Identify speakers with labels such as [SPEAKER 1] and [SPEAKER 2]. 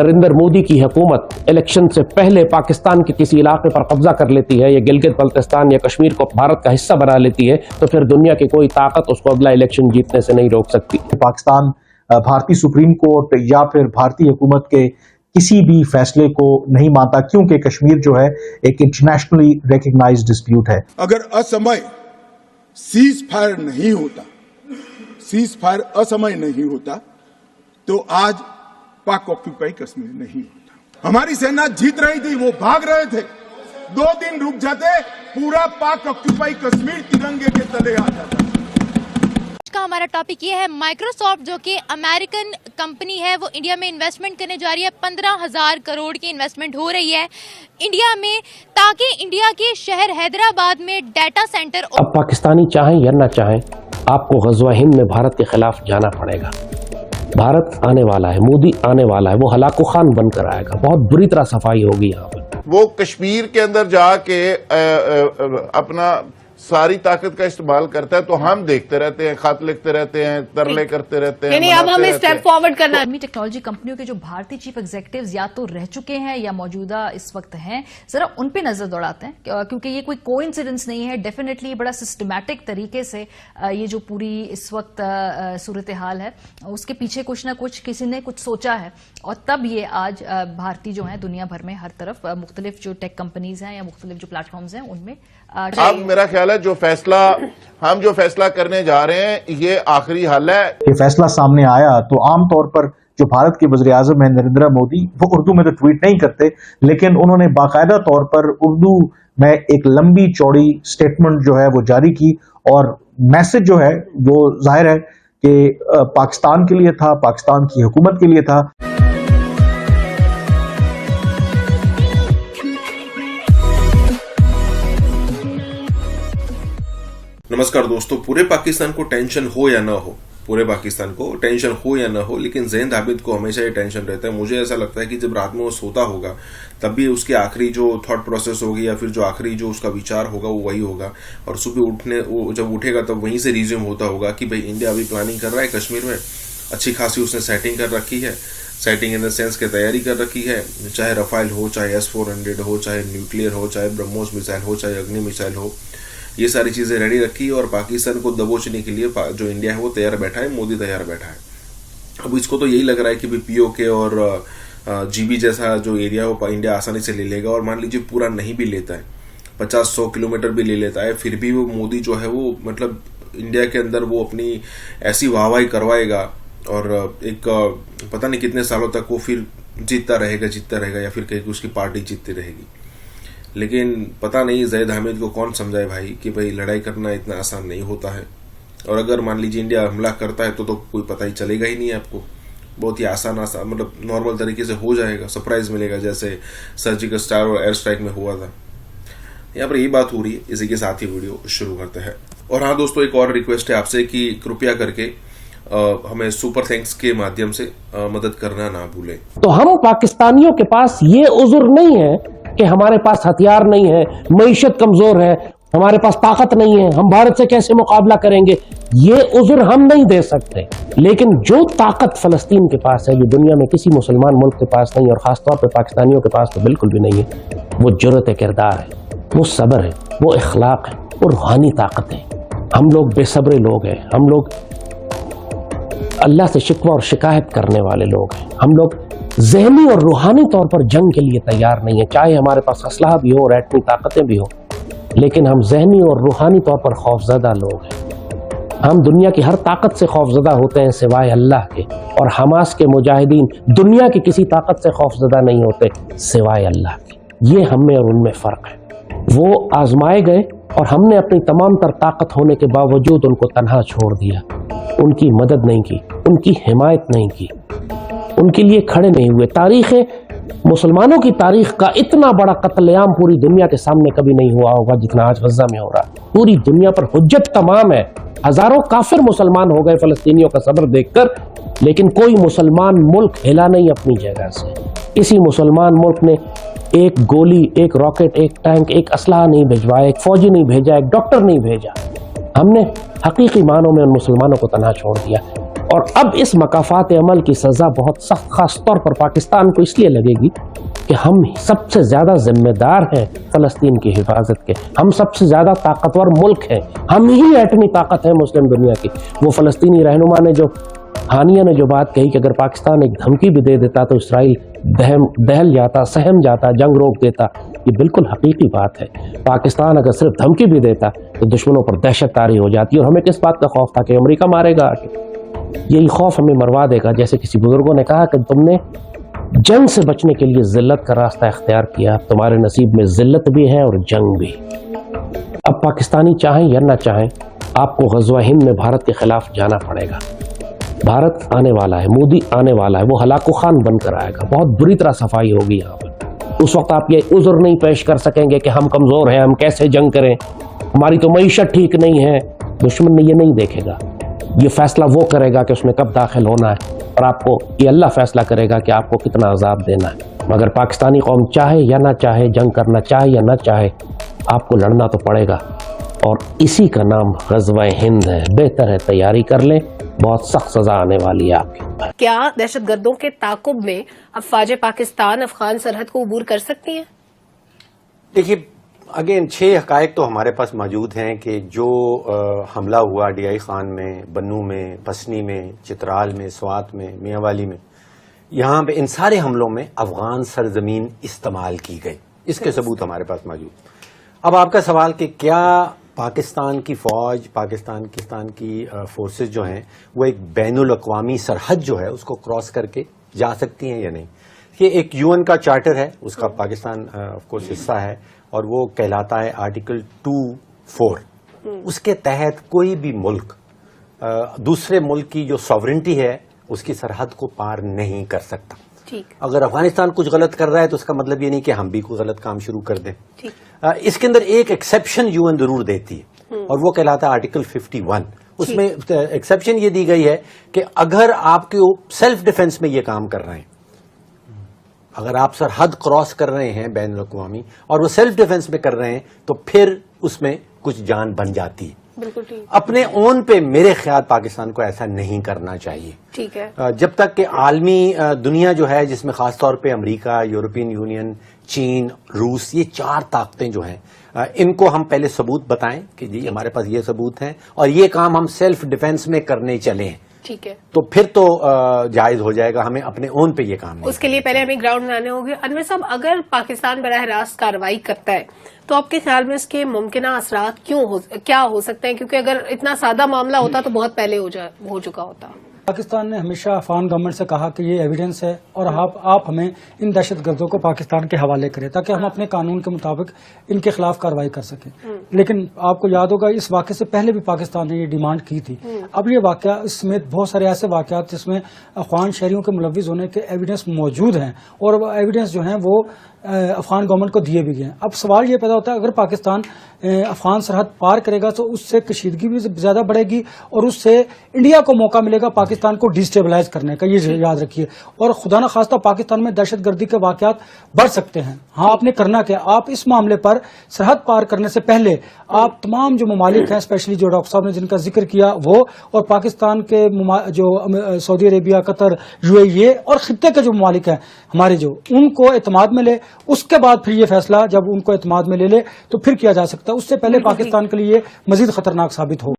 [SPEAKER 1] نریندر مودی کی حکومت الیکشن سے پہلے پاکستان کے کسی علاقے پر قبضہ کر لیتی ہے یا گلگت بلتستان یا کشمیر کو بھارت کا حصہ بنا لیتی ہے تو پھر دنیا کی کوئی طاقت اس کو اگلا الیکشن جیتنے سے نہیں روک سکتی.
[SPEAKER 2] پاکستان بھارتی سپریم کورٹ یا پھر بھارتی حکومت کے کسی بھی فیصلے کو نہیں مانتا کیونکہ کشمیر جو ہے ایک انٹرنیشنلی ریکگنائزڈ ڈسپیوٹ ہے.
[SPEAKER 3] اگر اسمے سیز فائر نہیں ہوتا، سیز فائر اسمے نہیں ہوتا تو آج پاک آکوپائی کشمیر نہیں ہوتا. ہماری سینا جیت رہی تھی، وہ بھاگ رہے تھے. 2 دن رک جاتے پورا پاک آکوپائی کشمیر ترنگے کے تلے آ جاتا.
[SPEAKER 4] کا ہمارا ٹاپک یہ ہے مائکروسافٹ جو کہ امریکن کمپنی ہے، وہ انڈیا میں انویسٹمنٹ کرنے جا رہی ہے. 15,000 کروڑ کی انویسٹمنٹ ہو رہی ہے انڈیا میں تاکہ انڈیا کے شہر حیدرآباد میں ڈیٹا سینٹر.
[SPEAKER 1] اب پاکستانی چاہیں یا نہ چاہیں آپ کو غزوہ ہند میں بھارت کے خلاف جانا پڑے گا. بھارت آنے والا ہے، مودی آنے والا ہے، وہ ہلاکو خان بن کر آئے گا. بہت بری طرح صفائی ہوگی یہاں پر.
[SPEAKER 5] وہ کشمیر کے اندر جا کے اپنا ساری طاقت کا استعمال کرتا ہے تو ہم دیکھتے رہتے ہیں، خط لکھتے رہتے ہیں، ترلے کرتے رہتے ہیں.
[SPEAKER 6] یعنی اب ہمیں اسٹیپ فارورڈ کرنا ہے.
[SPEAKER 7] ٹیکنالوجی کمپنیوں کے جو بھارتی چیف ایگزیکٹوز یا تو رہ چکے ہیں یا موجودہ اس وقت ہیں، ذرا ان پہ نظر دوڑاتے ہیں کیونکہ یہ کوئی کو انسیڈنس نہیں ہے. ڈیفینیٹلی بڑا سسٹمیٹک طریقے سے یہ جو پوری اس وقت صورتحال ہے اس کے پیچھے کچھ نہ کچھ کسی نے کچھ سوچا ہے اور تب یہ آج بھارتی جو ہیں دنیا بھر میں ہر طرف مختلف جو ٹیک کمپنیز ہیں یا مختلف جو پلیٹ فارمز ہیں ان میں.
[SPEAKER 5] اب میرا خیال ہے ہم جو فیصلہ کرنے جا رہے ہیں یہ آخری حل ہے.
[SPEAKER 2] یہ فیصلہ سامنے آیا تو عام طور پر جو بھارت کے وزیر اعظم ہیں نریندر مودی، وہ اردو میں تو ٹویٹ نہیں کرتے لیکن انہوں نے باقاعدہ طور پر اردو میں ایک لمبی چوڑی سٹیٹمنٹ جو ہے وہ جاری کی اور میسج جو ہے وہ ظاہر ہے کہ پاکستان کے لیے تھا، پاکستان کی حکومت کے لیے تھا.
[SPEAKER 8] نمسکار دوستو، پورے پاکستان کو ٹینشن ہو یا نہ ہو، پورے پاکستان کو ٹینشن ہو یا نہ ہو، لیکن زین حامد کو ہمیشہ یہ ٹینشن رہتا ہے. مجھے ایسا لگتا ہے کہ جب رات میں وہ سوتا ہوگا تب بھی اس کے آخری جو تھاٹ پروسیس ہوگی یا پھر جو آخری جو اس کا وچار ہوگا وہ وہی ہوگا اور صبح جب اٹھے گا تب وہیں سے ریزیوم ہوتا ہوگا کہ بھائی انڈیا ابھی پلاننگ کر رہا ہے کشمیر میں. اچھی خاصی اس نے سیٹنگ کر رکھی ہے، سیٹنگ ان دا سینس کے تیاری کر رکھی ہے، چاہے رفائل ہو، چاہے S-400 ہو، چاہے نیوکلیئر ہو، چاہے برہموس میسائل ہو، چاہے اگنی میسائل ہو. یہ ساری چیزیں ریڈی رکھی ہے اور پاکستان کو دبوچنے کے لیے جو انڈیا ہے وہ تیار بیٹھا ہے، مودی تیار بیٹھا ہے. اب اس کو تو یہی لگ رہا ہے کہ POK اور GB جیسا جو ایریا وہ انڈیا آسانی سے لے لے گا. اور مان لیجیے پورا نہیں بھی لیتا ہے، 50-100 کلومیٹر بھی لے لیتا ہے، پھر بھی وہ مودی جو ہے وہ مطلب انڈیا کے اندر وہ اپنی ایسی واہواہی کروائے گا اور ایک پتہ نہیں کتنے سالوں تک وہ پھر جیتتا رہے گا یا پھر کہیں اس کی پارٹی جیتتی رہے گی. لیکن پتہ نہیں زید حامد کو کون سمجھائے بھائی کہ بھائی لڑائی کرنا اتنا آسان نہیں ہوتا ہے. اور اگر مان لیجیے انڈیا حملہ کرتا ہے تو کوئی پتہ ہی چلے گا ہی نہیں آپ کو. بہت ہی آسان مطلب نارمل طریقے سے ہو جائے گا، سرپرائز ملے گا جیسے سرجیکل اسٹار اور ایئر اسٹرائک میں ہوا تھا. یہاں پر یہی بات ہو رہی ہے. اسی کے ساتھ ہی ویڈیو شروع کرتے ہیں. اور ہاں دوستو، ایک اور ریکویسٹ ہے آپ سے کہ کرپیا کر کے ہمیں سپر تھینکس کے مادھیم سے مدد کرنا نہ بھولیں.
[SPEAKER 1] تو ہم پاکستانیوں کے پاس یہ عذر نہیں ہے کہ ہمارے پاس ہتھیار نہیں ہے، معیشت کمزور ہے، ہمارے پاس طاقت نہیں ہے، ہم بھارت سے کیسے مقابلہ کریں گے. یہ عذر ہم نہیں دے سکتے. لیکن جو طاقت فلسطین کے پاس ہے، جو دنیا میں کسی مسلمان ملک کے پاس نہیں اور خاص طور پہ پاکستانیوں کے پاس تو بالکل بھی نہیں ہے، وہ جرأت کردار ہے، وہ صبر ہے، وہ اخلاق ہے، وہ روحانی طاقت ہے. ہم لوگ بے صبرے لوگ ہیں، ہم لوگ اللہ سے شکوہ اور شکایت کرنے والے لوگ ہیں، ہم لوگ ذہنی اور روحانی طور پر جنگ کے لیے تیار نہیں ہیں. چاہے ہمارے پاس اسلحہ بھی ہو اور ایٹمی طاقتیں بھی ہو، لیکن ہم ذہنی اور روحانی طور پر خوفزدہ لوگ ہیں. ہم دنیا کی ہر طاقت سے خوفزدہ ہوتے ہیں سوائے اللہ کے، اور حماس کے مجاہدین دنیا کی کسی طاقت سے خوفزدہ نہیں ہوتے سوائے اللہ کے. یہ ہم میں اور ان میں فرق ہے. وہ آزمائے گئے اور ہم نے اپنی تمام تر طاقت ہونے کے باوجود ان کو تنہا چھوڑ دیا. ان کی مدد نہیں کی، ان کی حمایت نہیں کی، ان کے لیے کھڑے نہیں ہوئے. مسلمانوں کی تاریخ کا اتنا بڑا قتل عام پوری دنیا کے سامنے کبھی نہیں ہوا ہوگا جتنا آج غزہ میں ہو رہا. پوری دنیا پر حجت تمام ہے. ہزاروں کافر مسلمان ہو گئے فلسطینیوں کا صبر دیکھ کر، لیکن کوئی مسلمان ملک ہلا نہیں اپنی جگہ سے. کسی مسلمان ملک نے ایک گولی، ایک راکٹ، ایک ٹینک، ایک اسلحہ نہیں بھیجوایا، ایک فوجی نہیں بھیجا، ایک ڈاکٹر نہیں بھیجا. ہم نے حقیقی معنوں میں ان مسلمانوں کو تنہا چھوڑ دیا. اور اب اس مکافات عمل کی سزا بہت سخت خاص طور پر پاکستان کو اس لیے لگے گی کہ ہم سب سے زیادہ ذمہ دار ہیں فلسطین کی حفاظت کے، ہم سب سے زیادہ طاقتور ملک ہیں، ہم ہی ایٹمی طاقت ہے مسلم دنیا کی۔ وہ فلسطینی رہنما نے جو ہانیہ نے جو بات کہی کہ اگر پاکستان ایک دھمکی بھی دے دیتا تو اسرائیل دہل جاتا، سہم جاتا، جنگ روک دیتا، یہ بالکل حقیقی بات ہے۔ پاکستان اگر صرف دھمکی بھی دیتا تو دشمنوں پر دہشت طاری ہو جاتی، اور ہمیں کس بات کا خوف تھا کہ امریکہ مارے گا آگے؟ یہی خوف ہمیں مروا دے گا۔ جیسے کسی بزرگوں نے کہا کہ تم نے جنگ سے بچنے کے لیے ذلت کا راستہ اختیار کیا، تمہارے نصیب میں ذلت بھی ہے اور جنگ بھی۔ اب پاکستانی چاہیں یا نہ چاہیں آپ کو غزوہ ہند میں بھارت کے خلاف جانا پڑے گا۔ بھارت آنے والا ہے، مودی آنے والا ہے، وہ ہلاکو خان بن کر آئے گا، بہت بری طرح صفائی ہوگی یہاں پر۔ اس وقت آپ یہ عذر نہیں پیش کر سکیں گے کہ ہم کمزور ہیں، ہم کیسے جنگ کریں، ہماری تو معیشت ٹھیک نہیں ہے۔ دشمن نے یہ نہیں دیکھے گا، یہ فیصلہ وہ کرے گا کہ اس میں کب داخل ہونا ہے، اور آپ کو یہ اللہ فیصلہ کرے گا کہ آپ کو کتنا عذاب دینا ہے۔ مگر پاکستانی قوم چاہے یا نہ چاہے، جنگ کرنا چاہے یا نہ چاہے، آپ کو لڑنا تو پڑے گا، اور اسی کا نام غزوہ ہند ہے۔ بہتر ہے تیاری کر لیں، بہت سخت سزا آنے والی ہے آپ کے اوپر۔
[SPEAKER 6] کیا دہشت گردوں کے تعاقب میں افواج پاکستان افغان سرحد کو عبور کر سکتی ہیں؟
[SPEAKER 9] دیکھیے، اگین 6 حقائق تو ہمارے پاس موجود ہیں کہ جو حملہ ہوا ڈی آئی خان میں، بنو میں، پسنی میں، چترال میں، سوات میں، میاں والی میں، یہاں پہ ان سارے حملوں میں افغان سرزمین استعمال کی گئی، اس کے ثبوت ہمارے پاس موجود۔ اب آپ کا سوال کہ کیا پاکستان کی فوج، پاکستان کی فورسز جو ہیں وہ ایک بین الاقوامی سرحد جو ہے اس کو کراس کر کے جا سکتی ہیں یا نہیں؟ یہ ایک یو این کا چارٹر ہے، اس کا پاکستان آف کورس حصہ ہے، اور وہ کہلاتا ہے آرٹیکل 2(4). اس کے تحت کوئی بھی ملک دوسرے ملک کی جو ساورنٹی ہے اس کی سرحد کو پار نہیں کر سکتا۔ اگر افغانستان کچھ غلط کر رہا ہے تو اس کا مطلب یہ نہیں کہ ہم بھی کوئی غلط کام شروع کر دیں۔ اس کے اندر ایک ایکسیپشن یو این ضرور دیتی ہے، اور وہ کہلاتا ہے آرٹیکل 51۔ اس میں ایکسیپشن یہ دی گئی ہے کہ اگر آپ کے سیلف ڈیفenس میں یہ کام کر رہے ہیں، اگر آپ سرحد کراس کر رہے ہیں بین الاقوامی اور وہ سیلف ڈیفenس میں کر رہے ہیں، تو پھر اس میں کچھ جان بن جاتی ہے۔
[SPEAKER 6] بالکل ٹھیک۔
[SPEAKER 9] اپنے اون پہ میرے خیال پاکستان کو ایسا نہیں کرنا چاہیے،
[SPEAKER 6] ٹھیک ہے،
[SPEAKER 9] جب تک کہ عالمی دنیا جو ہے، جس میں خاص طور پہ امریکہ، یورپین یونین، چین، روس، یہ 4 طاقتیں جو ہیں، ان کو ہم پہلے ثبوت بتائیں کہ جی ہمارے پاس یہ ثبوت ہیں اور یہ کام ہم سیلف ڈیفenس میں کرنے چلے ہیں،
[SPEAKER 6] ٹھیک ہے،
[SPEAKER 9] تو پھر تو جائز ہو جائے گا۔ ہمیں اپنے اون پہ یہ کام نہیں،
[SPEAKER 6] اس کے لیے پہلے ہمیں گراؤنڈ بنانے ہوگے۔ انور صاحب، اگر پاکستان براہ راست کارروائی کرتا ہے تو آپ کے خیال میں اس کے ممکنہ اثرات کیا ہو سکتے ہیں؟ کیونکہ اگر اتنا سادہ معاملہ ہوتا تو بہت پہلے ہو چکا ہوتا۔
[SPEAKER 10] پاکستان نے ہمیشہ افغان گورنمنٹ سے کہا کہ یہ ایویڈنس ہے اور آپ ہمیں ان دہشت گردوں کو پاکستان کے حوالے کریں تاکہ ہم اپنے قانون کے مطابق ان کے خلاف کارروائی کر سکیں۔ لیکن آپ کو یاد ہوگا اس واقعے سے پہلے بھی پاکستان نے یہ ڈیمانڈ کی تھی۔ اب یہ واقعہ اس سمیت بہت سارے ایسے واقعات جس میں افغان شہریوں کے ملوث ہونے کے ایویڈنس موجود ہیں، اور وہ ایویڈنس جو ہیں وہ افغان گورنمنٹ کو دیے بھی گئے ہیں۔ اب سوال یہ پیدا ہوتا ہے اگر پاکستان افغان سرحد پار کرے گا تو اس سے کشیدگی بھی زیادہ بڑھے گی اور اس سے انڈیا کو موقع ملے گا پاکستان کو ڈیسٹیبلائز کرنے کا، یہ یاد رکھیے۔ اور خدا نخواستہ پاکستان میں دہشت گردی کے واقعات بڑھ سکتے ہیں۔ ہاں، آپ نے کرنا کیا، آپ اس معاملے پر سرحد پار کرنے سے پہلے آپ تمام جو ممالک ہیں، اسپیشلی جو ڈاکٹر صاحب نے جن کا ذکر کیا وہ، اور پاکستان کے جو سعودی عربیہ، قطر، UAE اور خطے کے جو ممالک ہیں ہمارے، جو ان کو اعتماد میں لے، اس کے بعد پھر یہ فیصلہ جب ان کو اعتماد میں لے لے تو پھر کیا جا سکتا ہے۔ اس سے پہلے پاکستان کے لیے مزید خطرناک ثابت ہو۔